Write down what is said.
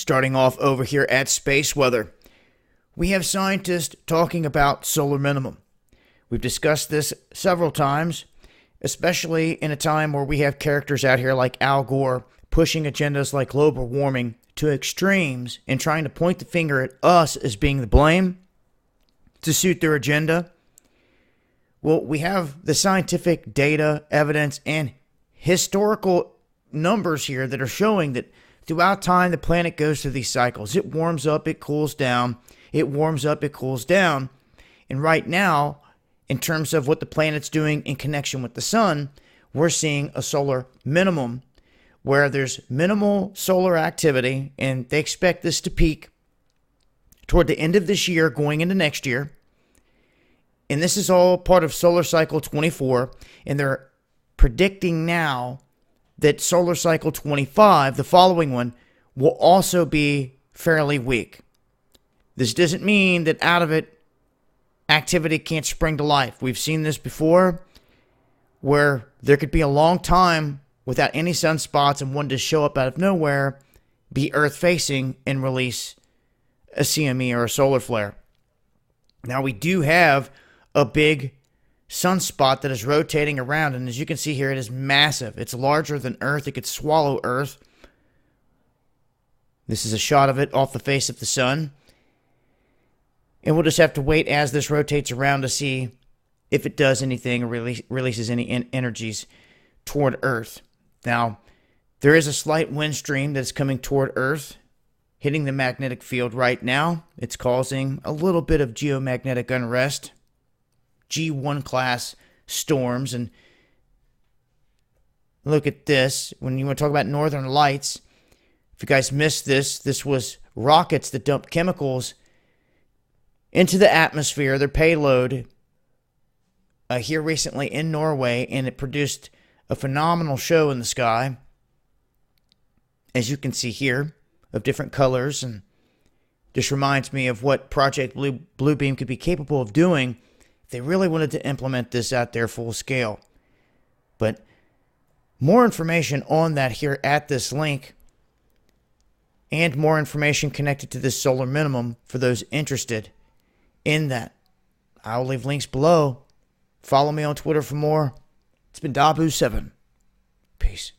Starting off over here at Space Weather, we have scientists talking about solar minimum. We've discussed this several times, especially in a time where we have characters out here like Al Gore pushing agendas like global warming to extremes and trying to point the finger at us as being the blame to suit their agenda. Well, we have the scientific data, evidence, and historical numbers here that are showing that throughout time the planet goes through these cycles. It warms up, it cools down, it warms up, it cools down. And right now, in terms of what the planet's doing in connection with the sun, we're seeing a solar minimum where there's minimal solar activity, and they expect this to peak toward the end of this year going into next year. And this is all part of solar cycle 24, and they're predicting now that solar cycle 25, the following one, will also be fairly weak. This doesn't mean that out of it, activity can't spring to life. We've seen this before, where there could be a long time without any sunspots and one to show up out of nowhere, be Earth-facing, and release a CME or a solar flare. Now, we do have a big sunspot that is rotating around, and as you can see here, it is massive. It's larger than Earth. It could swallow Earth. This is a shot of it off the face of the sun. And we'll just have to wait as this rotates around to see if it does anything or releases any energies toward Earth. Now, there is a slight wind stream that's coming toward Earth, hitting the magnetic field right now. It's causing a little bit of geomagnetic unrest, G1 class storms. And look at this. When you want to talk about northern lights, if you guys missed this, this was rockets that dumped chemicals into the atmosphere, their payload, here recently in Norway, and it produced a phenomenal show in the sky, as you can see here, of different colors, and just reminds me of what Project Bluebeam could be capable of doing if they really wanted to implement this out there full scale. But more information on that here at this link, and more information connected to this solar minimum for those interested in that. I'll leave links below. Follow me on Twitter for more. It's been Dabu7. Peace.